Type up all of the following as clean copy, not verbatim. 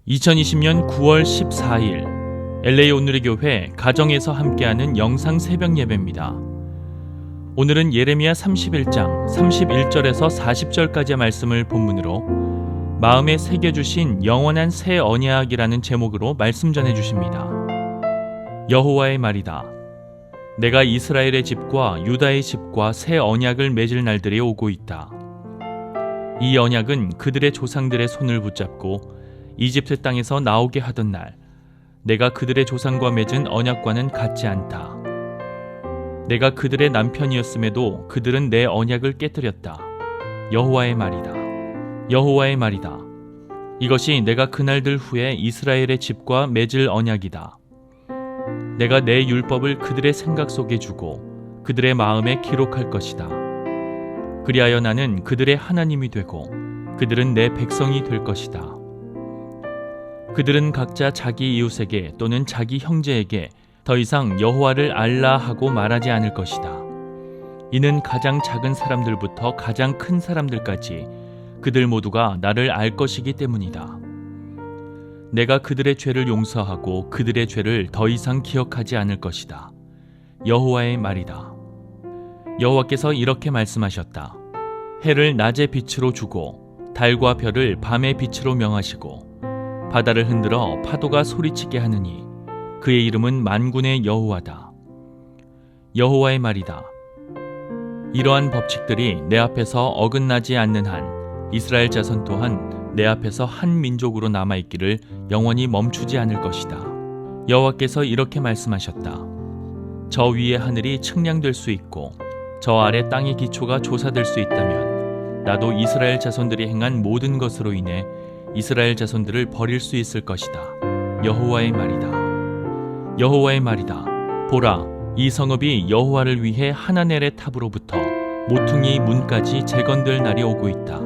2020년 9월 14일 LA 오늘의 교회 가정에서 함께하는 영상 새벽 예배입니다. 오늘은 예레미야 31장 31절에서 40절까지의 말씀을 본문으로 마음에 새겨주신 영원한 새 언약이라는 제목으로 말씀 전해주십니다. 여호와의 말이다. 내가 이스라엘의 집과 유다의 집과 새 언약을 맺을 날들이 오고 있다. 이 언약은 그들의 조상들의 손을 붙잡고 이집트 땅에서 나오게 하던 날 내가 그들의 조상과 맺은 언약과는 같지 않다. 내가 그들의 남편이었음에도 그들은 내 언약을 깨뜨렸다. 여호와의 말이다. 여호와의 말이다. 이것이 내가 그날들 후에 이스라엘의 집과 맺을 언약이다. 내가 내 율법을 그들의 생각 속에 주고 그들의 마음에 기록할 것이다. 그리하여 나는 그들의 하나님이 되고 그들은 내 백성이 될 것이다. 그들은 각자 자기 이웃에게 또는 자기 형제에게 더 이상 여호와를 알라 하고 말하지 않을 것이다. 이는 가장 작은 사람들부터 가장 큰 사람들까지 그들 모두가 나를 알 것이기 때문이다. 내가 그들의 죄를 용서하고 그들의 죄를 더 이상 기억하지 않을 것이다. 여호와의 말이다. 여호와께서 이렇게 말씀하셨다. 해를 낮의 빛으로 주고 달과 별을 밤의 빛으로 명하시고 바다를 흔들어 파도가 소리치게 하느니 그의 이름은 만군의 여호와다. 여호와의 말이다. 이러한 법칙들이 내 앞에서 어긋나지 않는 한 이스라엘 자손 또한 내 앞에서 한 민족으로 남아있기를 영원히 멈추지 않을 것이다. 여호와께서 이렇게 말씀하셨다. 저 위의 하늘이 측량될 수 있고 저 아래 땅의 기초가 조사될 수 있다면 나도 이스라엘 자손들이 행한 모든 것으로 인해 이스라엘 자손들을 버릴 수 있을 것이다. 여호와의 말이다. 여호와의 말이다. 보라, 이 성읍이 여호와를 위해 하나넬의 탑으로부터 모퉁이 문까지 재건될 날이 오고 있다.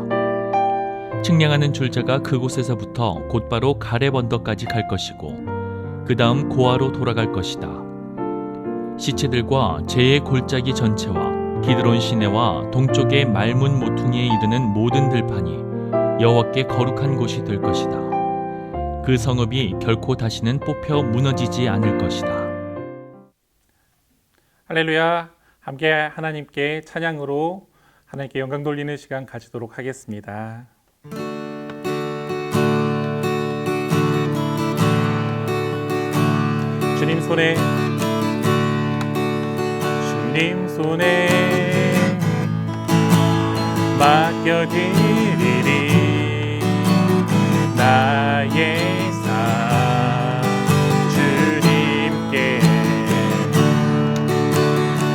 측량하는 줄자가 그곳에서부터 곧바로 가렙 언덕까지 갈 것이고 그 다음 고아로 돌아갈 것이다. 시체들과 재의 골짜기 전체와 기드론 시내와 동쪽의 말문 모퉁이에 이르는 모든 들판이 여호와께 거룩한 곳이 될 것이다. 그 성읍이 결코 다시는 뽑혀 무너지지 않을 것이다. 할렐루야. 함께 하나님께 찬양으로 하나님께 영광 돌리는 시간 가지도록 하겠습니다. 주님 손에 맡겨드리리. 나의 삶 주님께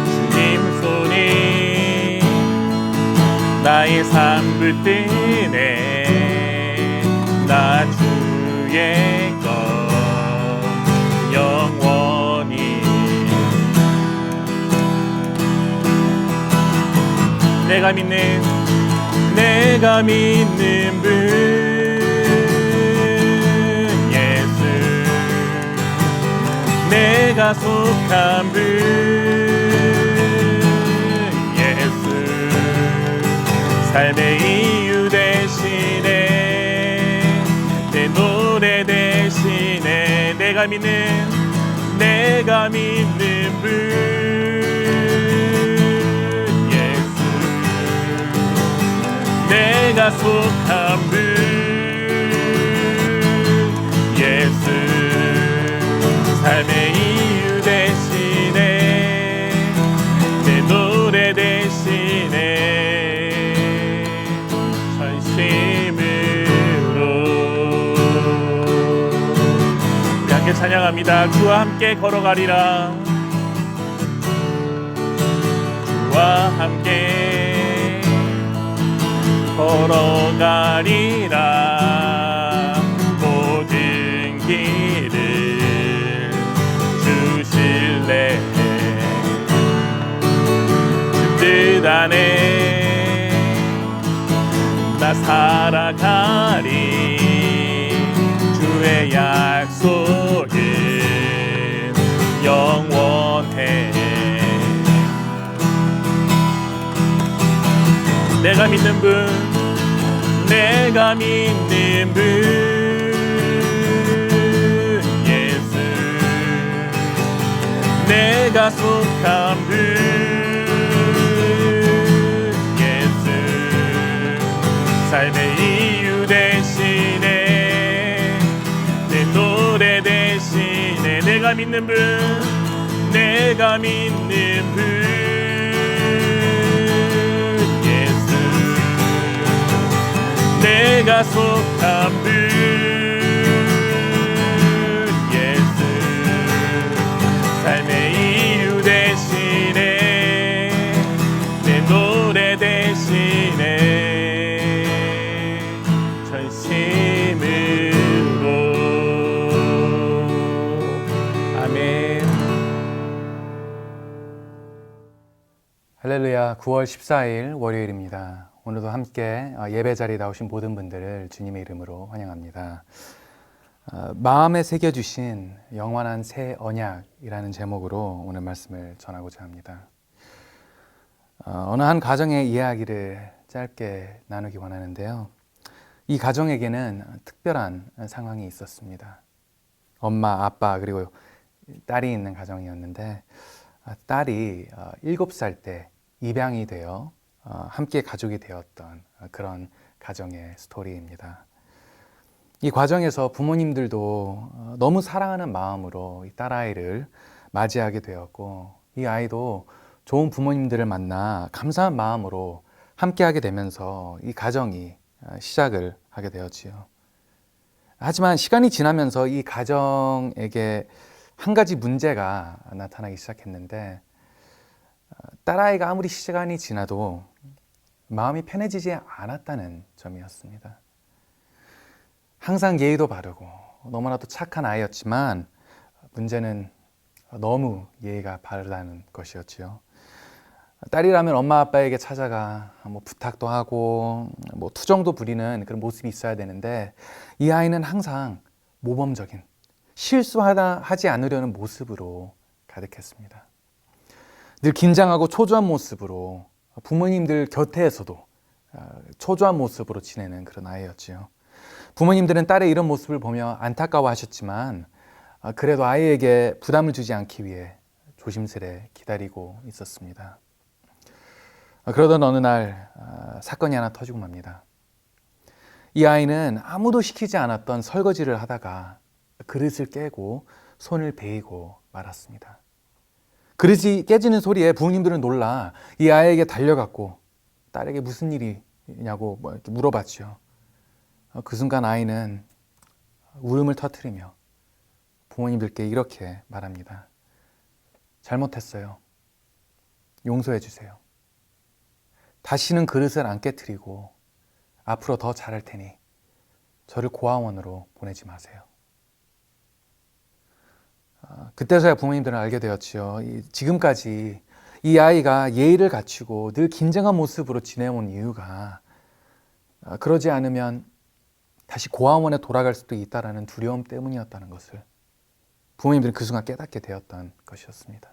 주님 손에 나의 삶 붙드네. 나 주의 것 영원히. 내가 믿는 분 내가 속한 분 예수. 삶의 이유 대신에 내 노래 대신에 내가 믿는 분 예수. 내가 속한 분 예수. 삶의 이유 대신에 내 노래 대신에 전심으로 우리 함께 찬양합니다. 주와 함께 걸어가리라. 주와 함께 걸어가리라. 모든 길을 주실래. 주 뜻 안에 나 살아가리. 주의 약속은 영원해. 내가 믿는 분 내가 속한 분 예수 삶의 이유 대신에 내 노래 대신에 내가 믿는 분 내가 믿는 분 예수 내가 속한 분 예수 삶의 이유 대신에 내 노래 대신에 전심으로 아멘. 할렐루야. 9월 14일 월요일입니다. 오늘도 함께 예배 자리에 나오신 모든 분들을 주님의 이름으로 환영합니다. 마음에 새겨주신 영원한 새 언약이라는 제목으로 오늘 말씀을 전하고자 합니다. 어느 한 가정의 이야기를 짧게 나누기 원하는데요. 이 가정에게는 특별한 상황이 있었습니다. 엄마, 아빠 그리고 딸이 있는 가정이었는데 딸이 7살 때 입양이 되어 함께 가족이 되었던 그런 가정의 스토리입니다. 이 과정에서 부모님들도 너무 사랑하는 마음으로 이 딸아이를 맞이하게 되었고 이 아이도 좋은 부모님들을 만나 감사한 마음으로 함께하게 되면서 이 가정이 시작을 하게 되었지요. 하지만 시간이 지나면서 이 가정에게 한 가지 문제가 나타나기 시작했는데 딸아이가 아무리 시간이 지나도 마음이 편해지지 않았다는 점이었습니다. 항상 예의도 바르고 너무나도 착한 아이였지만 문제는 너무 예의가 바르다는 것이었지요. 딸이라면 엄마 아빠에게 찾아가 부탁도 하고 투정도 부리는 그런 모습이 있어야 되는데 이 아이는 항상 모범적인 실수하지 않으려는 모습으로 가득했습니다. 늘 긴장하고 초조한 모습으로 부모님들 곁에서도 초조한 모습으로 지내는 그런 아이였지요. 부모님들은 딸의 이런 모습을 보며 안타까워하셨지만 그래도 아이에게 부담을 주지 않기 위해 조심스레 기다리고 있었습니다. 그러던 어느 날 사건이 하나 터지고 맙니다. 이 아이는 아무도 시키지 않았던 설거지를 하다가 그릇을 깨고 손을 베이고 말았습니다. 그릇이 깨지는 소리에 부모님들은 놀라 이 아이에게 달려갔고 딸에게 무슨 일이냐고 이렇게 물어봤죠. 그 순간 아이는 울음을 터뜨리며 부모님들께 이렇게 말합니다. 잘못했어요. 용서해 주세요. 다시는 그릇을 안 깨트리고 앞으로 더 잘할 테니 저를 고아원으로 보내지 마세요. 그때서야 부모님들은 알게 되었지요. 지금까지 이 아이가 예의를 갖추고 늘 긴장한 모습으로 지내온 이유가 그러지 않으면 다시 고아원에 돌아갈 수도 있다는 두려움 때문이었다는 것을 부모님들은 그 순간 깨닫게 되었던 것이었습니다.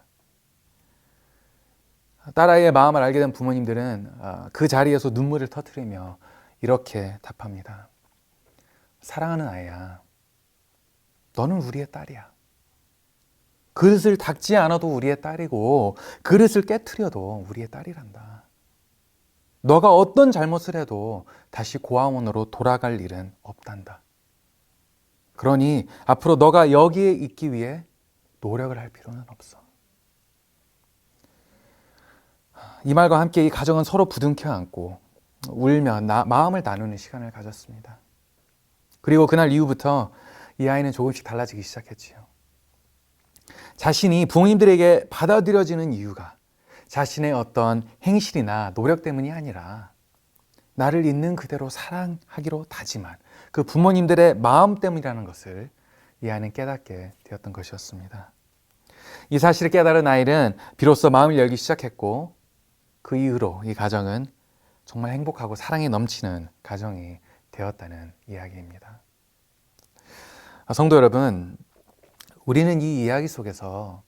딸아이의 마음을 알게 된 부모님들은 그 자리에서 눈물을 터뜨리며 이렇게 답합니다. 사랑하는 아이야, 너는 우리의 딸이야. 그릇을 닦지 않아도 우리의 딸이고 그릇을 깨트려도 우리의 딸이란다. 너가 어떤 잘못을 해도 다시 고아원으로 돌아갈 일은 없단다. 그러니 앞으로 너가 여기에 있기 위해 노력을 할 필요는 없어. 이 말과 함께 이 가정은 서로 부둥켜 안고 울며 마음을 나누는 시간을 가졌습니다. 그리고 그날 이후부터 이 아이는 조금씩 달라지기 시작했지요. 자신이 부모님들에게 받아들여지는 이유가 자신의 어떤 행실이나 노력 때문이 아니라 나를 있는 그대로 사랑하기로 다짐한 그 부모님들의 마음 때문이라는 것을 이 아이는 깨닫게 되었던 것이었습니다. 이 사실을 깨달은 아이는 비로소 마음을 열기 시작했고 그 이후로 이 가정은 정말 행복하고 사랑이 넘치는 가정이 되었다는 이야기입니다. 성도 여러분, 우리는 이 이야기 속에서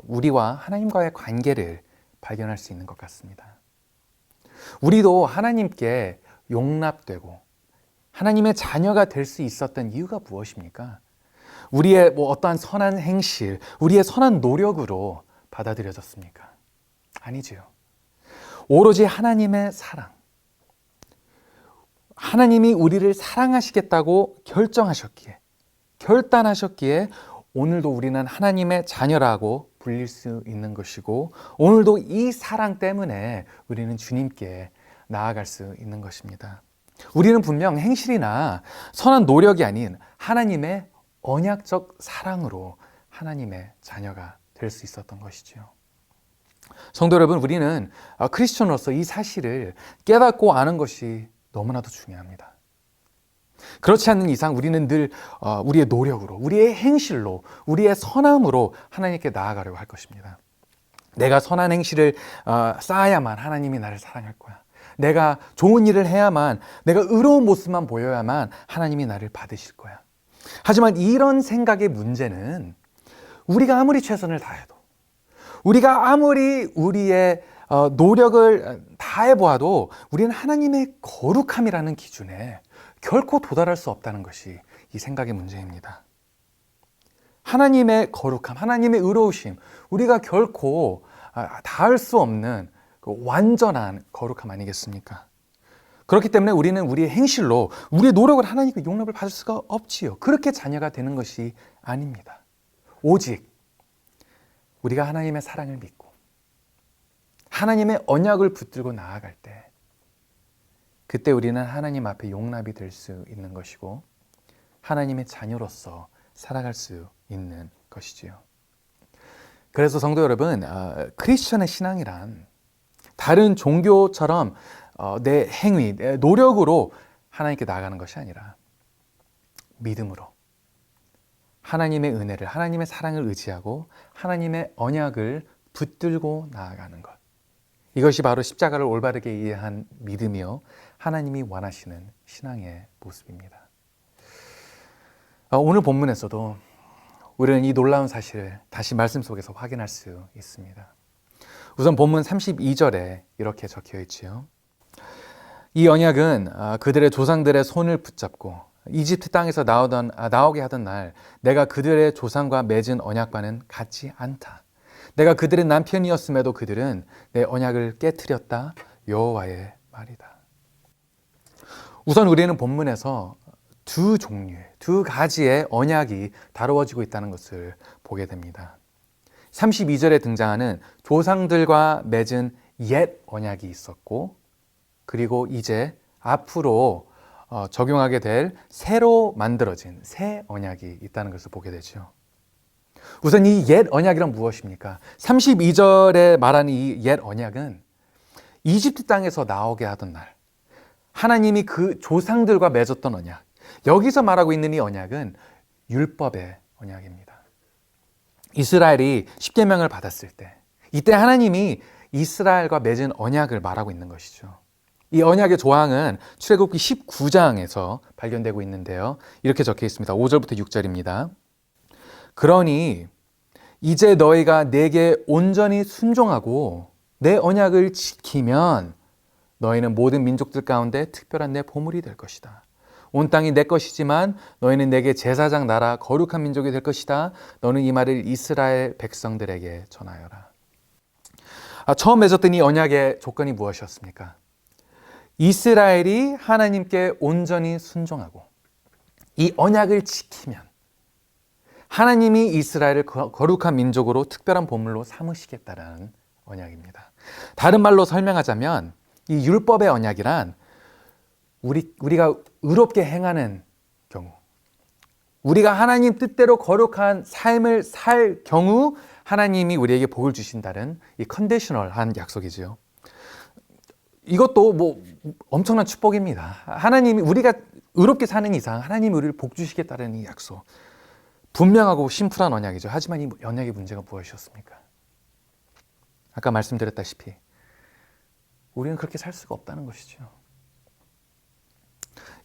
우리와 하나님과의 관계를 발견할 수 있는 것 같습니다. 우리도 하나님께 용납되고 하나님의 자녀가 될 수 있었던 이유가 무엇입니까? 우리의 어떠한 선한 행실, 우리의 선한 노력으로 받아들여졌습니까? 아니지요. 오로지 하나님의 사랑, 하나님이 우리를 사랑하시겠다고 결단하셨기에 오늘도 우리는 하나님의 자녀라고 불릴 수 있는 것이고, 오늘도 이 사랑 때문에 우리는 주님께 나아갈 수 있는 것입니다. 우리는 분명 행실이나 선한 노력이 아닌 하나님의 언약적 사랑으로 하나님의 자녀가 될 수 있었던 것이지요. 성도 여러분, 우리는 크리스천으로서 이 사실을 깨닫고 아는 것이 너무나도 중요합니다. 그렇지 않는 이상 우리는 늘 우리의 노력으로, 우리의 행실로, 우리의 선함으로 하나님께 나아가려고 할 것입니다. 내가 선한 행실을 쌓아야만 하나님이 나를 사랑할 거야. 내가 좋은 일을 해야만, 내가 의로운 모습만 보여야만 하나님이 나를 받으실 거야. 하지만 이런 생각의 문제는 우리가 아무리 최선을 다해도, 우리가 아무리 우리의 노력을 다해보아도 우리는 하나님의 거룩함이라는 기준에 결코 도달할 수 없다는 것이 이 생각의 문제입니다. 하나님의 거룩함, 하나님의 의로우심, 우리가 결코 닿을 수 없는 그 완전한 거룩함 아니겠습니까? 그렇기 때문에 우리는 우리의 행실로 우리의 노력을 하나님께 용납을 받을 수가 없지요. 그렇게 자녀가 되는 것이 아닙니다. 오직 우리가 하나님의 사랑을 믿고 하나님의 언약을 붙들고 나아갈 때, 그때 우리는 하나님 앞에 용납이 될 수 있는 것이고 하나님의 자녀로서 살아갈 수 있는 것이지요. 그래서 성도 여러분, 크리스천의 신앙이란 다른 종교처럼 내 행위, 내 노력으로 하나님께 나아가는 것이 아니라 믿음으로 하나님의 은혜를, 하나님의 사랑을 의지하고 하나님의 언약을 붙들고 나아가는 것. 이것이 바로 십자가를 올바르게 이해한 믿음이요, 하나님이 원하시는 신앙의 모습입니다. 오늘 본문에서도 우리는 이 놀라운 사실을 다시 말씀 속에서 확인할 수 있습니다. 우선 본문 32절에 이렇게 적혀 있지요. 이 언약은 그들의 조상들의 손을 붙잡고 이집트 땅에서 나오게 하던 날 내가 그들의 조상과 맺은 언약과는 같지 않다. 내가 그들의 남편이었음에도 그들은 내 언약을 깨트렸다. 여호와의 말이다. 우선 우리는 본문에서 두 종류의, 두 가지의 언약이 다루어지고 있다는 것을 보게 됩니다. 32절에 등장하는 조상들과 맺은 옛 언약이 있었고, 그리고 이제 앞으로 적용하게 될 새로 만들어진 새 언약이 있다는 것을 보게 되죠. 우선 이 옛 언약이란 무엇입니까? 32절에 말하는 이 옛 언약은 이집트 땅에서 나오게 하던 날 하나님이 그 조상들과 맺었던 언약, 여기서 말하고 있는 이 언약은 율법의 언약입니다. 이스라엘이 십계명을 받았을 때, 이때 하나님이 이스라엘과 맺은 언약을 말하고 있는 것이죠. 이 언약의 조항은 출애굽기 19장에서 발견되고 있는데요. 이렇게 적혀 있습니다. 5절부터 6절입니다. 그러니 이제 너희가 내게 온전히 순종하고 내 언약을 지키면 너희는 모든 민족들 가운데 특별한 내 보물이 될 것이다. 온 땅이 내 것이지만 너희는 내게 제사장 나라 거룩한 민족이 될 것이다. 너는 이 말을 이스라엘 백성들에게 전하여라. 처음 맺었던 이 언약의 조건이 무엇이었습니까? 이스라엘이 하나님께 온전히 순종하고 이 언약을 지키면 하나님이 이스라엘을 거룩한 민족으로 특별한 보물로 삼으시겠다라는 언약입니다. 다른 말로 설명하자면 이 율법의 언약이란 우리가 의롭게 행하는 경우, 우리가 하나님 뜻대로 거룩한 삶을 살 경우 하나님이 우리에게 복을 주신다는 이 컨디셔널한 약속이지요. 이것도 뭐 엄청난 축복입니다. 하나님이 우리가 의롭게 사는 이상 하나님이 우리를 복 주시겠다는 이 약속, 분명하고 심플한 언약이죠. 하지만 이 언약의 문제가 무엇이었습니까? 아까 말씀드렸다시피 우리는 그렇게 살 수가 없다는 것이죠.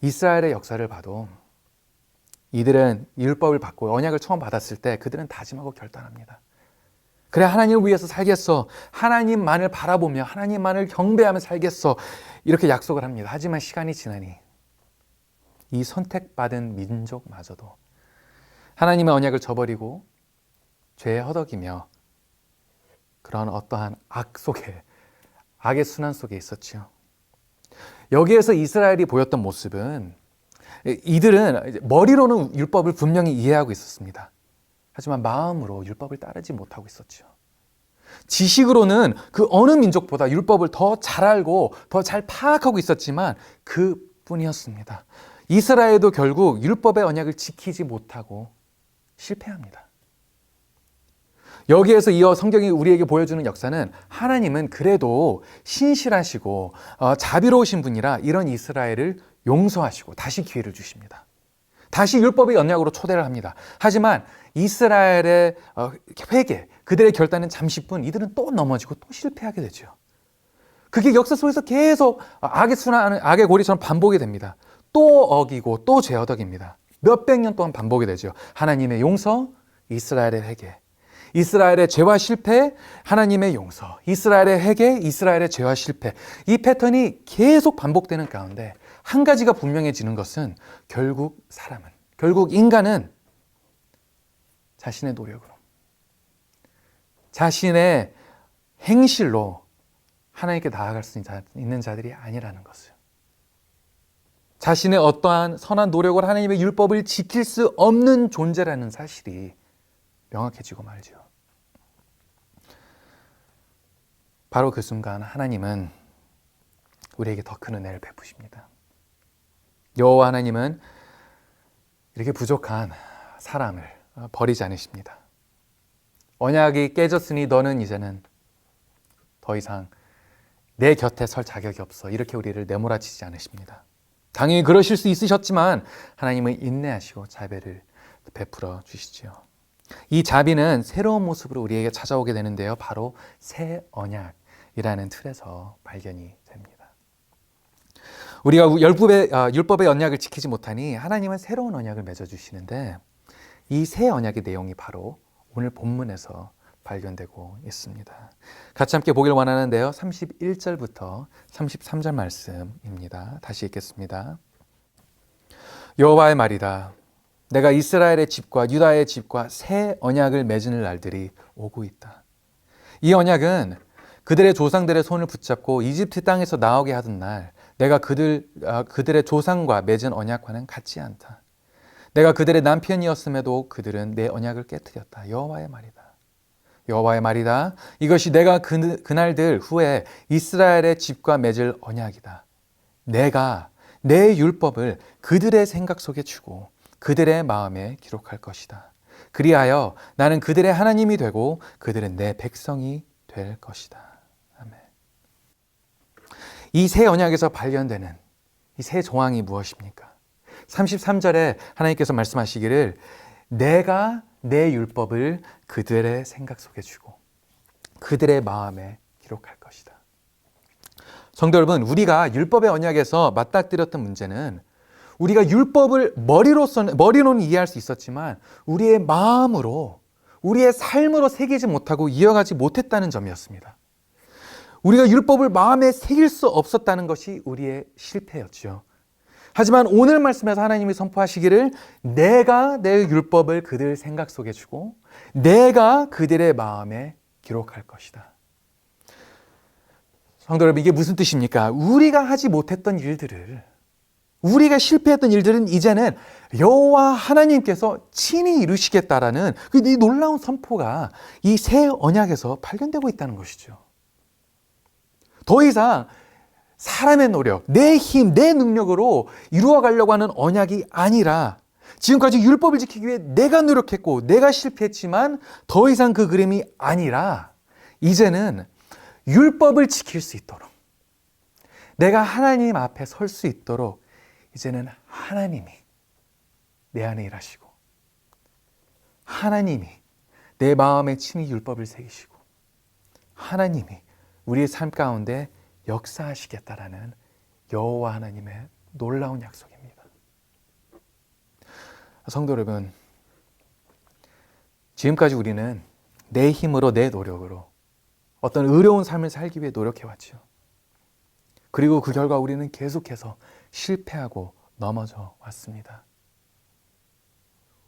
이스라엘의 역사를 봐도 이들은 율법을 받고 언약을 처음 받았을 때 그들은 다짐하고 결단합니다. 그래, 하나님을 위해서 살겠어. 하나님만을 바라보며 하나님만을 경배하며 살겠어. 이렇게 약속을 합니다. 하지만 시간이 지나니 이 선택받은 민족마저도 하나님의 언약을 저버리고 죄에 허덕이며 그런 어떠한 악의 순환 속에 있었죠. 여기에서 이스라엘이 보였던 모습은 이들은 머리로는 율법을 분명히 이해하고 있었습니다. 하지만 마음으로 율법을 따르지 못하고 있었죠. 지식으로는 그 어느 민족보다 율법을 더 잘 알고 더 잘 파악하고 있었지만 그뿐이었습니다. 이스라엘도 결국 율법의 언약을 지키지 못하고 실패합니다. 여기에서 이어 성경이 우리에게 보여주는 역사는 하나님은 그래도 신실하시고 자비로우신 분이라 이런 이스라엘을 용서하시고 다시 기회를 주십니다. 다시 율법의 언약으로 초대를 합니다. 하지만 이스라엘의 회개, 그들의 결단은 잠시뿐 이들은 또 넘어지고 또 실패하게 되죠. 그게 역사 속에서 계속 악의 고리처럼 반복이 됩니다. 또 어기고 또 죄어덕입니다. 몇백 년 동안 반복이 되죠. 하나님의 용서, 이스라엘의 회개. 이스라엘의 죄와 실패, 하나님의 용서. 이스라엘의 회개, 이스라엘의 죄와 실패. 이 패턴이 계속 반복되는 가운데 한 가지가 분명해지는 것은 결국 인간은 자신의 노력으로, 자신의 행실로 하나님께 나아갈 수 있는 자들이 아니라는 것을, 자신의 어떠한 선한 노력으로 하나님의 율법을 지킬 수 없는 존재라는 사실이 명확해지고 말죠. 바로 그 순간 하나님은 우리에게 더 큰 은혜를 베푸십니다. 여호와 하나님은 이렇게 부족한 사람을 버리지 않으십니다. 언약이 깨졌으니 너는 이제는 더 이상 내 곁에 설 자격이 없어. 이렇게 우리를 내몰아치지 않으십니다. 당연히 그러실 수 있으셨지만 하나님은 인내하시고 자비를 베풀어 주시지요. 이 자비는 새로운 모습으로 우리에게 찾아오게 되는데요. 바로 새 언약이라는 틀에서 발견이 됩니다. 우리가 율법의 언약을 지키지 못하니 하나님은 새로운 언약을 맺어주시는데 이 새 언약의 내용이 바로 오늘 본문에서 발견되고 있습니다. 같이 함께 보길 원하는데요. 31절부터 33절 말씀입니다. 다시 읽겠습니다. 여호와의 말이다. 내가 이스라엘의 집과 유다의 집과 새 언약을 맺을 날들이 오고 있다. 이 언약은 그들의 조상들의 손을 붙잡고 이집트 땅에서 나오게 하던 날 내가 그들의 조상과 맺은 언약과는 같지 않다. 내가 그들의 남편이었음에도 그들은 내 언약을 깨뜨렸다. 여호와의 말이다. 여호와의 말이다. 이것이 내가 그날들 후에 이스라엘의 집과 맺을 언약이다. 내가 내 율법을 그들의 생각 속에 주고 그들의 마음에 기록할 것이다. 그리하여 나는 그들의 하나님이 되고 그들은 내 백성이 될 것이다. 아멘. 이 새 언약에서 발견되는 이 새 조항이 무엇입니까? 33절에 하나님께서 말씀하시기를 내가 내 율법을 그들의 생각 속에 주고 그들의 마음에 기록할 것이다. 성도 여러분, 우리가 율법의 언약에서 맞닥뜨렸던 문제는 우리가 율법을 머리로는 이해할 수 있었지만 우리의 마음으로, 우리의 삶으로 새기지 못하고 이어가지 못했다는 점이었습니다. 우리가 율법을 마음에 새길 수 없었다는 것이 우리의 실패였죠. 하지만 오늘 말씀에서 하나님이 선포하시기를 내가 내 율법을 그들 생각 속에 주고 내가 그들의 마음에 기록할 것이다. 성도 여러분, 이게 무슨 뜻입니까? 우리가 하지 못했던 일들을, 우리가 실패했던 일들은 이제는 여호와 하나님께서 친히 이루시겠다라는 이 놀라운 선포가 이 새 언약에서 발견되고 있다는 것이죠. 더 이상 사람의 노력, 내 힘, 내 능력으로 이루어가려고 하는 언약이 아니라 지금까지 율법을 지키기 위해 내가 노력했고 내가 실패했지만 더 이상 그 그림이 아니라 이제는 율법을 지킬 수 있도록, 내가 하나님 앞에 설 수 있도록 이제는 하나님이 내 안에 일하시고 하나님이 내 마음에 친히 율법을 새기시고 하나님이 우리의 삶 가운데 역사하시겠다라는 여호와 하나님의 놀라운 약속입니다. 성도 여러분, 지금까지 우리는 내 힘으로, 내 노력으로 어떤 의로운 삶을 살기 위해 노력해왔죠. 그리고 그 결과 우리는 계속해서 실패하고 넘어져 왔습니다.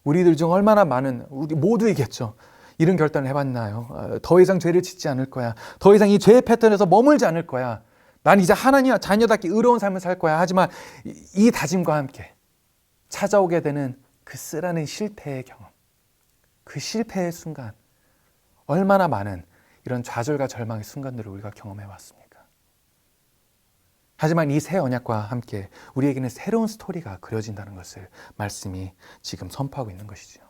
우리들 중 얼마나 많은, 우리 모두이겠죠. 이런 결단을 해봤나요? 더 이상 죄를 짓지 않을 거야. 더 이상 이 죄의 패턴에서 머물지 않을 거야. 난 이제 하나님 자녀답게 의로운 삶을 살 거야. 하지만 이 다짐과 함께 찾아오게 되는 그 쓰라린 실패의 경험, 그 실패의 순간, 얼마나 많은 이런 좌절과 절망의 순간들을 우리가 경험해 왔습니까? 하지만 이 새 언약과 함께 우리에게는 새로운 스토리가 그려진다는 것을 말씀이 지금 선포하고 있는 것이죠.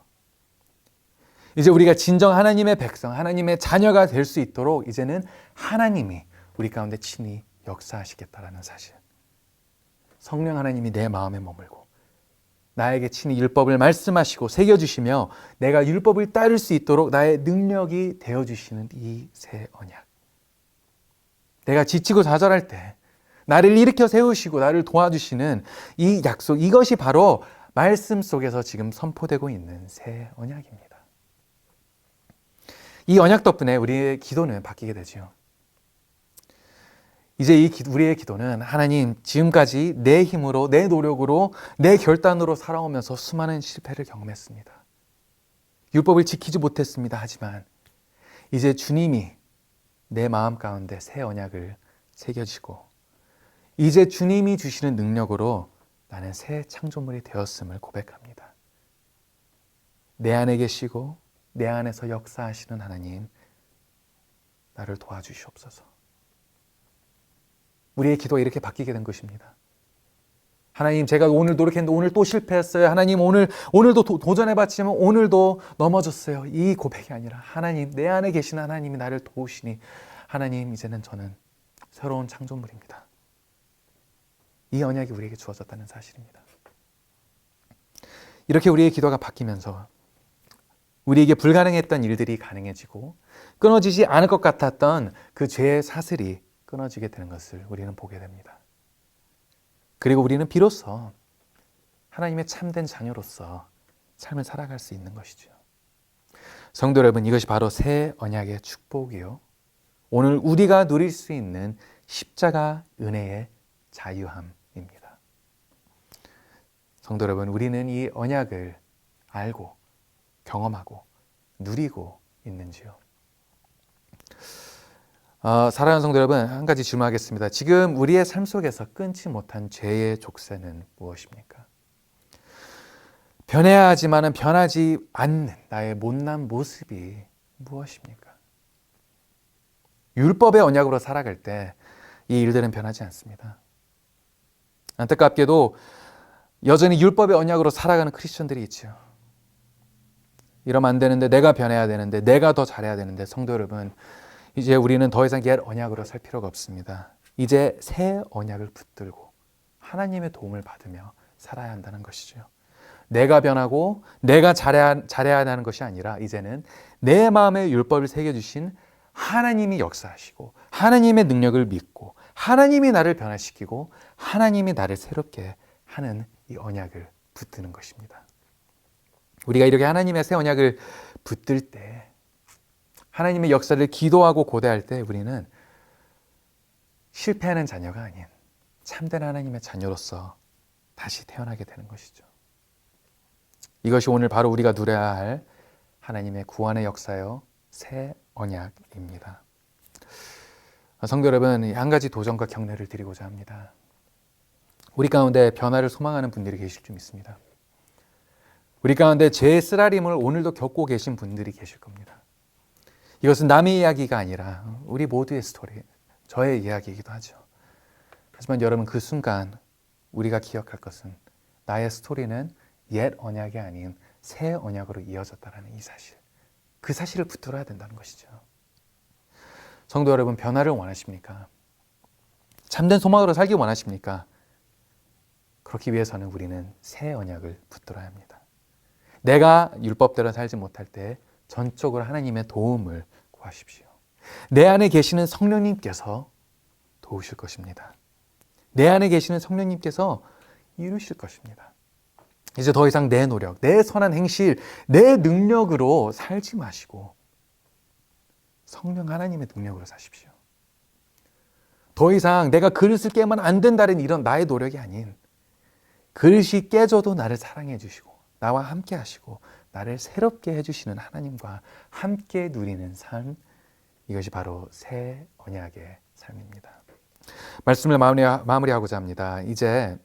이제 우리가 진정 하나님의 백성, 하나님의 자녀가 될 수 있도록 이제는 하나님이 우리 가운데 친히 역사하시겠다라는 사실. 성령 하나님이 내 마음에 머물고 나에게 친히 율법을 말씀하시고 새겨주시며 내가 율법을 따를 수 있도록 나의 능력이 되어주시는 이 새 언약. 내가 지치고 좌절할 때 나를 일으켜 세우시고 나를 도와주시는 이 약속, 이것이 바로 말씀 속에서 지금 선포되고 있는 새 언약입니다. 이 언약 덕분에 우리의 기도는 바뀌게 되죠. 이제 우리의 기도는 하나님, 지금까지 내 힘으로, 내 노력으로, 내 결단으로 살아오면서 수많은 실패를 경험했습니다. 율법을 지키지 못했습니다. 하지만 이제 주님이 내 마음 가운데 새 언약을 새겨지고 이제 주님이 주시는 능력으로 나는 새 창조물이 되었음을 고백합니다. 내 안에 계시고 내 안에서 역사하시는 하나님, 나를 도와주시옵소서. 우리의 기도가 이렇게 바뀌게 된 것입니다. 하나님, 제가 오늘 노력했는데 오늘 또 실패했어요. 하나님, 오늘도 도전해봤지만 오늘도 넘어졌어요. 이 고백이 아니라 하나님, 내 안에 계신 하나님이 나를 도우시니 하나님, 이제는 저는 새로운 창조물입니다. 이 언약이 우리에게 주어졌다는 사실입니다. 이렇게 우리의 기도가 바뀌면서 우리에게 불가능했던 일들이 가능해지고 끊어지지 않을 것 같았던 그 죄의 사슬이 끊어지게 되는 것을 우리는 보게 됩니다. 그리고 우리는 비로소 하나님의 참된 자녀로서 삶을 살아갈 수 있는 것이죠. 성도 여러분, 이것이 바로 새 언약의 축복이요, 오늘 우리가 누릴 수 있는 십자가 은혜의 자유함입니다. 성도 여러분, 우리는 이 언약을 알고 경험하고 누리고 있는지요? 사랑하는 성도 여러분, 한 가지 질문하겠습니다. 지금 우리의 삶 속에서 끊지 못한 죄의 족쇄는 무엇입니까? 변해야 하지만은 변하지 않는 나의 못난 모습이 무엇입니까? 율법의 언약으로 살아갈 때 이 일들은 변하지 않습니다. 안타깝게도 여전히 율법의 언약으로 살아가는 크리스천들이 있죠. 이러면 안 되는데, 내가 변해야 되는데, 내가 더 잘해야 되는데, 성도 여러분, 이제 우리는 더 이상 옛 언약으로 살 필요가 없습니다. 이제 새 언약을 붙들고 하나님의 도움을 받으며 살아야 한다는 것이죠. 내가 변하고 내가 잘해야 하는 것이 아니라 이제는 내 마음에 율법을 새겨주신 하나님이 역사하시고 하나님의 능력을 믿고 하나님이 나를 변화시키고 하나님이 나를 새롭게 하는 이 언약을 붙드는 것입니다. 우리가 이렇게 하나님의 새 언약을 붙들 때, 하나님의 역사를 기도하고 고대할 때 우리는 실패하는 자녀가 아닌 참된 하나님의 자녀로서 다시 태어나게 되는 것이죠. 이것이 오늘 바로 우리가 누려야 할 하나님의 구원의 역사요, 새 언약입니다. 성도 여러분, 한 가지 도전과 격려를 드리고자 합니다. 우리 가운데 변화를 소망하는 분들이 계실 줄 믿습니다. 우리 가운데 죄의 쓰라림을 오늘도 겪고 계신 분들이 계실 겁니다. 이것은 남의 이야기가 아니라 우리 모두의 스토리, 저의 이야기이기도 하죠. 하지만 여러분, 그 순간 우리가 기억할 것은 나의 스토리는 옛 언약이 아닌 새 언약으로 이어졌다는 이 사실, 그 사실을 붙들어야 된다는 것이죠. 성도 여러분, 변화를 원하십니까? 참된 소망으로 살기 원하십니까? 그렇기 위해서는 우리는 새 언약을 붙들어야 합니다. 내가 율법대로 살지 못할 때 전적으로 하나님의 도움을 구하십시오. 내 안에 계시는 성령님께서 도우실 것입니다. 내 안에 계시는 성령님께서 이루실 것입니다. 이제 더 이상 내 노력, 내 선한 행실, 내 능력으로 살지 마시고 성령 하나님의 능력으로 사십시오. 더 이상 내가 그릇을 깨면 안 된다는 이런 나의 노력이 아닌, 그릇이 깨져도 나를 사랑해 주시고 나와 함께 하시고 나를 새롭게 해주시는 하나님과 함께 누리는 삶, 이것이 바로 새 언약의 삶입니다. 말씀을 마무리하고자 합니다. 이제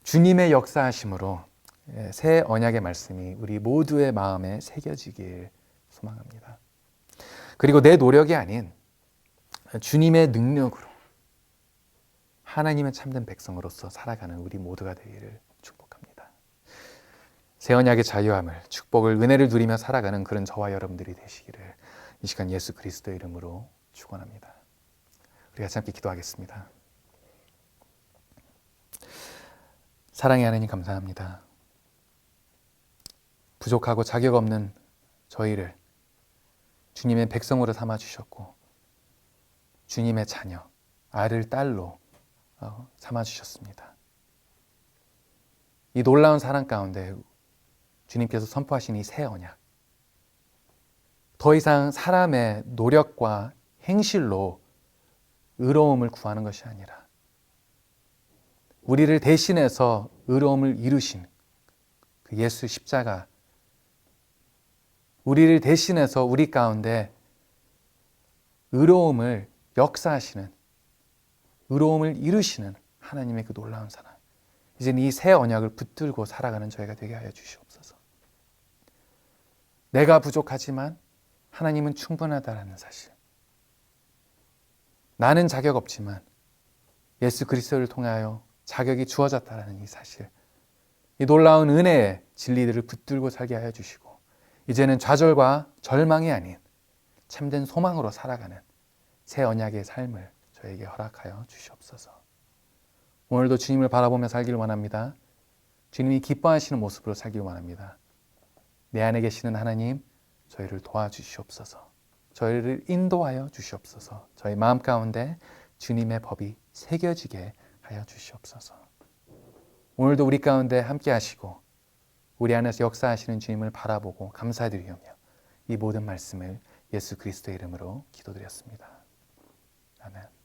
주님의 역사하심으로 새 언약의 말씀이 우리 모두의 마음에 새겨지길 소망합니다. 그리고 내 노력이 아닌 주님의 능력으로 하나님의 참된 백성으로서 살아가는 우리 모두가 되기를 축복합니다. 새 언약의 자유함을, 축복을, 은혜를 누리며 살아가는 그런 저와 여러분들이 되시기를 이 시간 예수 그리스도의 이름으로 축원합니다. 우리 같이 함께 기도하겠습니다. 사랑의 하나님 감사합니다. 부족하고 자격 없는 저희를 주님의 백성으로 삼아 주셨고 주님의 자녀, 아들, 딸로 삼아 주셨습니다. 이 놀라운 사랑 가운데 주님께서 선포하신 이 새 언약, 더 이상 사람의 노력과 행실로 의로움을 구하는 것이 아니라 우리를 대신해서 의로움을 이루신 그 예수 십자가, 우리를 대신해서 우리 가운데 의로움을 역사하시는, 의로움을 이루시는 하나님의 그 놀라운 사랑, 이제는 이 새 언약을 붙들고 살아가는 저희가 되게 하여 주시옵소서. 내가 부족하지만 하나님은 충분하다라는 사실, 나는 자격 없지만 예수 그리스도를 통하여 자격이 주어졌다라는 이 사실, 이 놀라운 은혜의 진리들을 붙들고 살게 하여 주시고 이제는 좌절과 절망이 아닌 참된 소망으로 살아가는 새 언약의 삶을 저에게 허락하여 주시옵소서. 오늘도 주님을 바라보며 살기를 원합니다. 주님이 기뻐하시는 모습으로 살기를 원합니다. 내 안에 계시는 하나님, 저희를 도와주시옵소서. 저희를 인도하여 주시옵소서. 저희 마음 가운데 주님의 법이 새겨지게 하여 주시옵소서. 오늘도 우리 가운데 함께 하시고 우리 안에서 역사하시는 주님을 바라보고 감사드리며 이 모든 말씀을 예수 그리스도의 이름으로 기도드렸습니다. 아멘.